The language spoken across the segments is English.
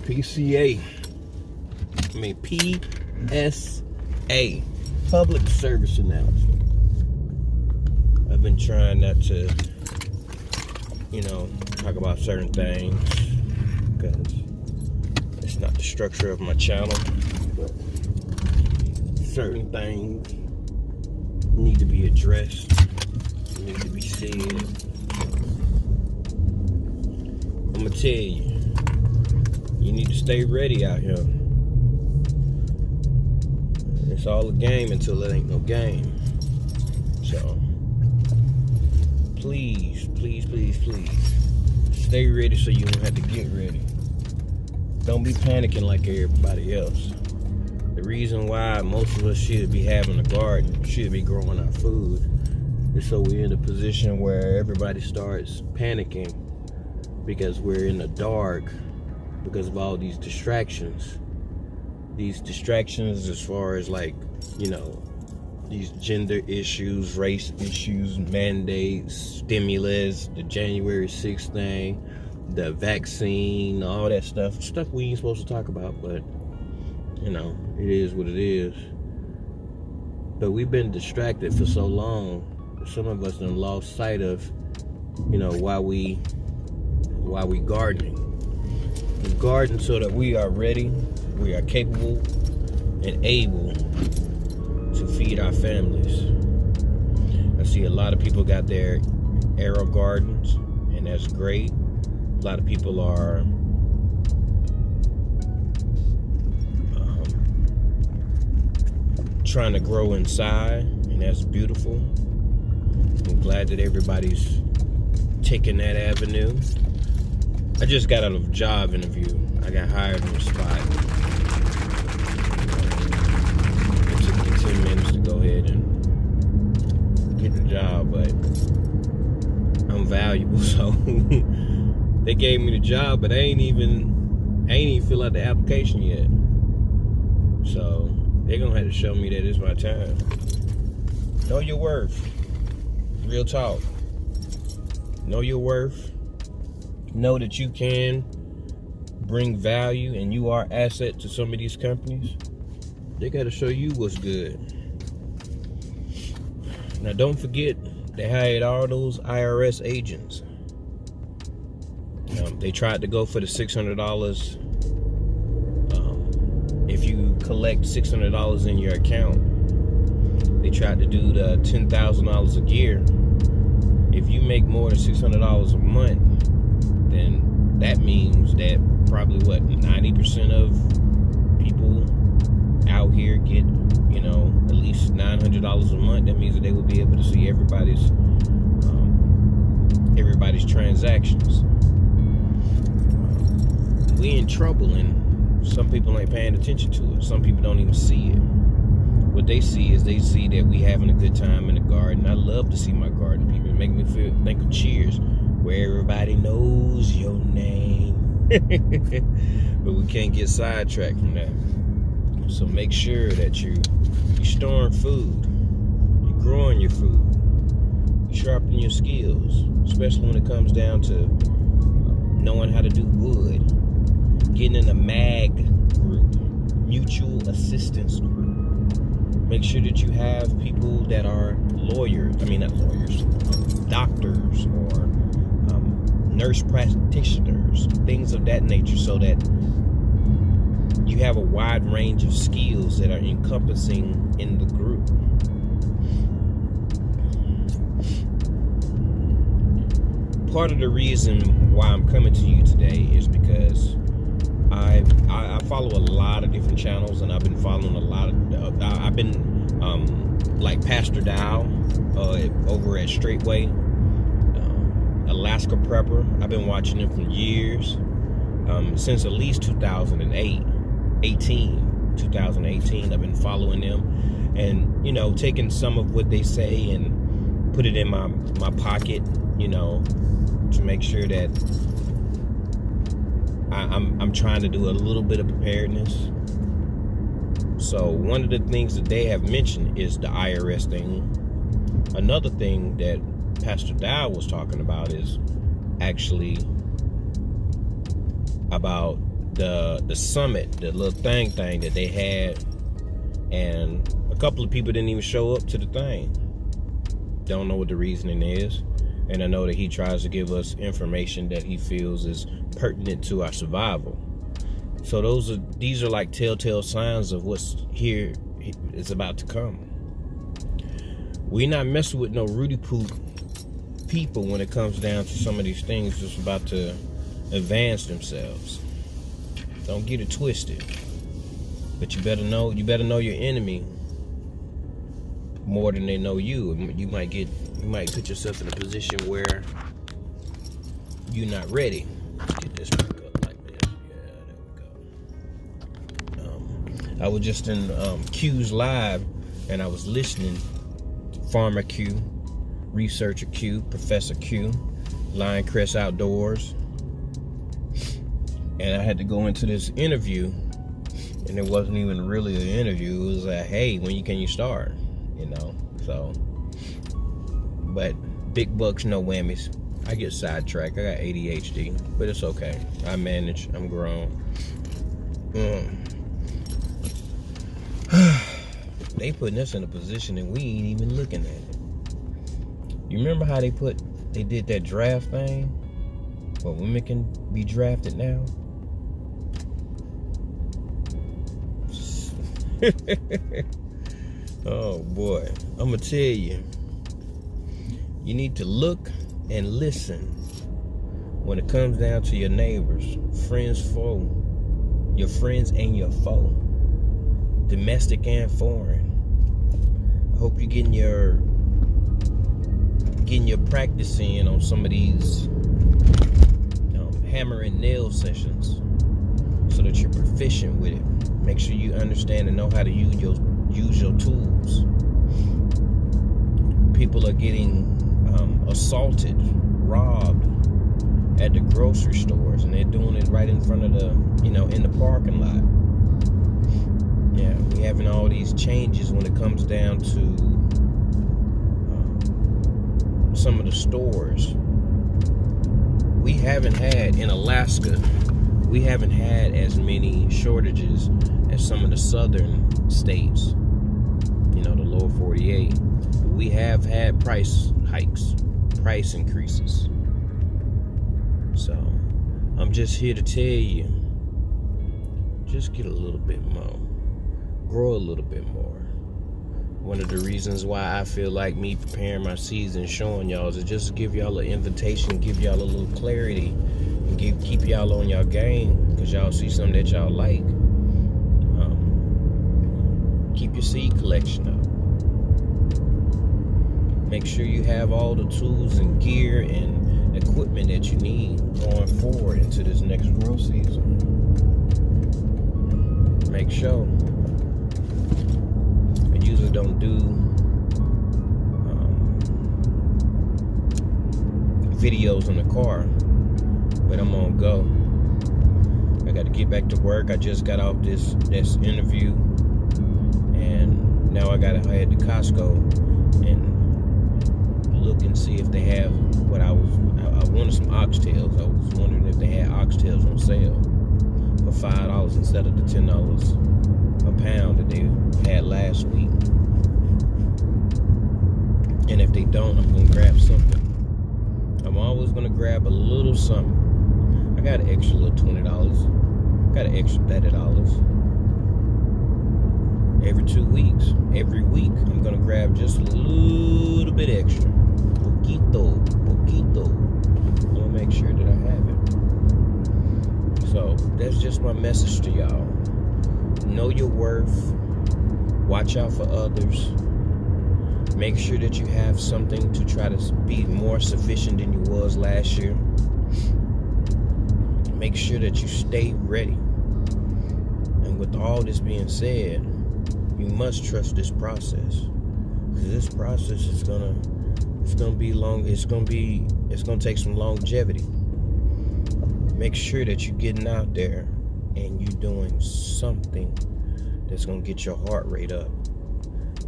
PSA, public service announcement. I've been trying not to, talk about certain things because it's not the structure of my channel, but certain things need to be addressed, need to be said. I'm gonna tell you, you need to stay ready out here. It's all a game until it ain't no game. So, please, stay ready so you don't have to get ready. Don't be panicking like everybody else. The reason why most of us should be having a garden, should be growing our food, is so we're in a position where everybody starts panicking because we're in the dark because of all these distractions. These distractions as far as these gender issues, race issues, mandates, stimulus, the January 6th thing, the vaccine, all that stuff we ain't supposed to talk about, but it is what it is. But we've been distracted for so long, some of us done lost sight of, why we gardening. We garden so that we are ready, we are capable and able to feed our families. I see a lot of people got their arrow gardens, and that's great. A lot of people are trying to grow inside, and that's beautiful. I'm glad that everybody's taking that avenue. I just got out of a job interview. I got hired on the spot. It took me 10 minutes to go ahead and get the job, but I'm valuable, so they gave me the job, but I ain't even fill out the application yet. So they're gonna have to show me that it's my time. Know your worth. Real talk. Know your worth. Know that you can bring value and you are asset to some of these companies. They got to show you what's good. Now don't forget, they hired all those IRS agents. They tried to go for the $600. If you collect $600 in your account, they tried to do the $10,000 a year. If you make more than $600 a month, then that means that probably 90% of people out here get, at least $900 a month. That means that they will be able to see everybody's transactions. We in trouble, and some people ain't paying attention to it. Some people don't even see it. What they see is they see that we having a good time in the garden. I love to see my garden. People make me think of Cheers, where everybody knows your name. But we can't get sidetracked from that. So make sure that you're storing food, you're growing your food, you're sharpening your skills, especially when it comes down to knowing how to do wood, getting in a MAG group, mutual assistance group. Make sure that you have people that are doctors or nurse practitioners, things of that nature, so that you have a wide range of skills that are encompassing in the group. Part of the reason why I'm coming to you today is because I follow a lot of different channels, and I've been following a lot of like Pastor Dow over at Straightway, Alaska Prepper. I've been watching him for years, since at least 2018. I've been following them, and taking some of what they say and put it in my pocket, to make sure that I'm trying to do a little bit of preparedness. So one of the things that they have mentioned is the IRS thing. Another thing that Pastor Dow was talking about is actually about the summit, the little thing that they had, and a couple of people didn't even show up to the thing. Don't know what the reasoning is, and I know that he tries to give us information that he feels is pertinent to our survival. So these are like telltale signs of what's here is about to come. We're not messing with no Rudy poop people when it comes down to some of these things that's about to advance themselves. Don't get it twisted. But you better know your enemy more than they know you. You might put yourself in a position where you're not ready. Let's get this back up like this. Yeah, there we go. I was just in Q's live, and I was listening. Farmer Q, Researcher Q, Professor Q, Lioncrest Outdoors. And I had to go into this interview, and it wasn't even really an interview. It was like, hey, when can you start? You know, so. But big bucks, no whammies. I get sidetracked. I got ADHD, but it's okay. I manage. I'm grown. They putting us in a position and we ain't even looking at it. You remember how they did that draft thing? Where women can be drafted now? Oh boy, I'm gonna tell you, you need to look and listen when it comes down to your neighbors, friends, foe, your friends and your foe, domestic and foreign. I hope you're getting your practice in on some of these hammer and nail sessions so that you're proficient with it. Make sure you understand and know how to use your tools. People are getting assaulted, robbed at the grocery stores, and they're doing it right in front of in the parking lot. Yeah, we having all these changes when it comes down to some of the stores. We haven't had in Alaska. We haven't had as many shortages as some of the southern states. The lower 48. We have had price hikes, price increases. So I'm just here to tell you, just get a little bit more, grow a little bit more. One of the reasons why I feel like me preparing my seeds and showing y'all is just to give y'all an invitation, give y'all a little clarity, and keep y'all on y'all game, because y'all see something that y'all like. Keep your seed collection up. Make sure you have all the tools and gear and equipment that you need going forward into this next growth season. Make sure. I usually don't do videos in the car, but I'm on go. I got to get back to work. I just got off this interview, and now I gotta head to Costco and look and see if they have what I wanted, some oxtails. I was wondering if they had oxtails on sale for $5 instead of the $10 a pound that they had last week. And if they don't, I'm gonna grab something. I'm always gonna grab a little something. I got an extra little $20. Got an extra $30. Every 2 weeks, every week, I'm gonna grab just a little bit extra. Poquito. I'm gonna make sure that I have it. So that's just my message to y'all. Know your worth. Watch out for others. Make sure that you have something to try to be more sufficient than you was last year. Make sure that you stay ready. And with all this being said, you must trust this process. Because this process is gonna be long. It's gonna take some longevity. Make sure that you're getting out there and you're doing something that's gonna get your heart rate up.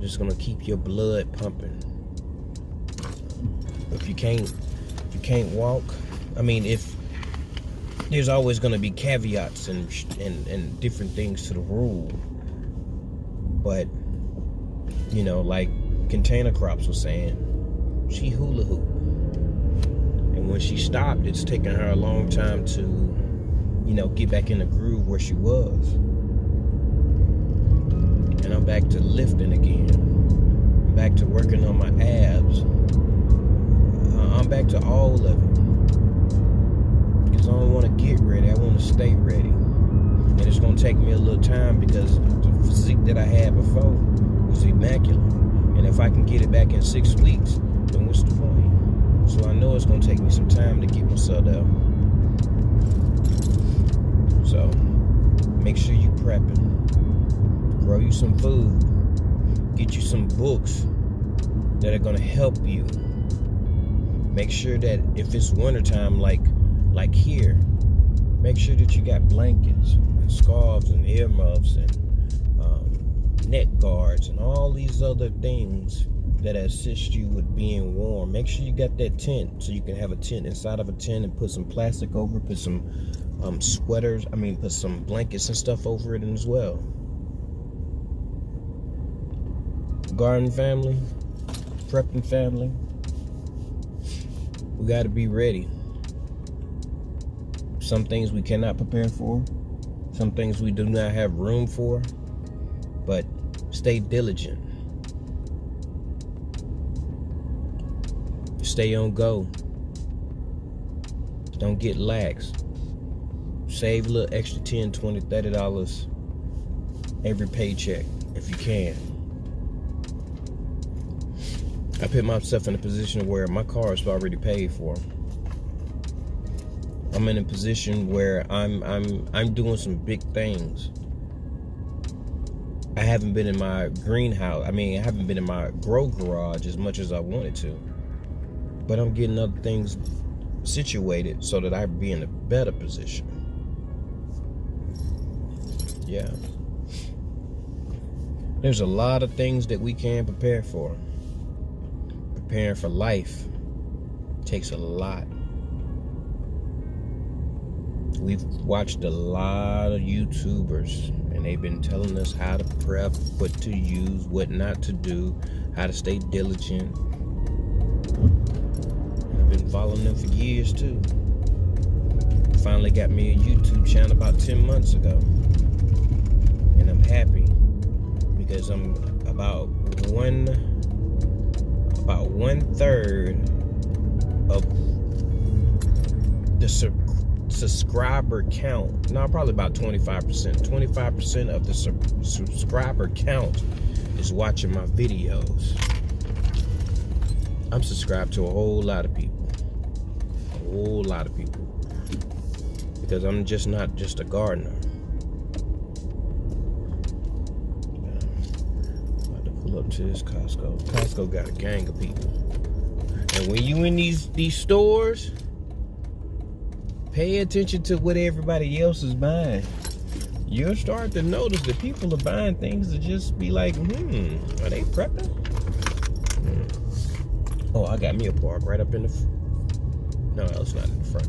Just gonna keep your blood pumping. If you can't walk, I mean, if there's always going to be caveats and different things to the rule. But, you know, like Container Crops was saying, she hula hoop. And when she stopped, it's taken her a long time to, you know, get back in the groove where she was. And I'm back to lifting again. I'm back to working on my abs. I'm back to all of it. Because I don't want to get ready. I want to stay ready. And it's going to take me a little time because the physique that I had before was immaculate. And if I can get it back in 6 weeks, then what's the point? So I know it's going to take me some time to get myself there. So make sure you prepping. Grow you some food. Get you some books that are going to help you. Make sure that if it's wintertime like here, make sure that you got blankets and scarves and earmuffs and neck guards and all these other things that assist you with being warm. Make sure you got that tent so you can have a tent inside of a tent and put some plastic over it, put some put some blankets and stuff over it as well. Garden family, prepping family, we got to be ready. Some things we cannot prepare for. Some things we do not have room for. But stay diligent. Stay on go. Don't get lax. Save a little extra $10, $20, $30 every paycheck if you can. I put myself in a position where my car is already paid for. I'm in a position where I'm doing some big things. I haven't been in my greenhouse. I haven't been in my grow garage as much as I wanted to. But I'm getting other things situated so that I be in a better position. Yeah. There's a lot of things that we can prepare for. Preparing for life takes a lot. We've watched a lot of YouTubers and they've been telling us how to prep, what to use, what not to do, how to stay diligent. I've been following them for years too. Finally got me a YouTube channel about 10 months ago. And I'm happy because I'm about one third of the subscriber count. No, probably about 25%. 25% of the subscriber count is watching my videos. I'm subscribed to a whole lot of people. A whole lot of people. Because I'm just not just a gardener. About to pull up to this Costco. Costco got a gang of people. And when you in these stores, pay attention to what everybody else is buying. You'll start to notice that people are buying things to just be like, are they prepping? Oh, I got me a park right up in the no, it's not in the front.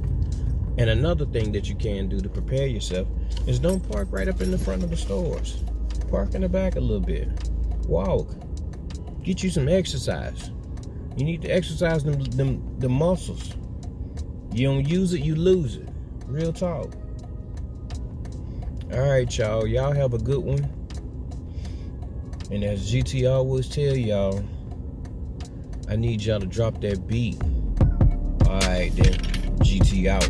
And another thing that you can do to prepare yourself is don't park right up in the front of the stores. Park in the back a little bit. Walk. Get you some exercise. You need to exercise them muscles. You don't use it, you lose it. Real talk. All right, y'all. Y'all have a good one. And as GT always tell y'all, I need y'all to drop that beat. All right, then. GT out.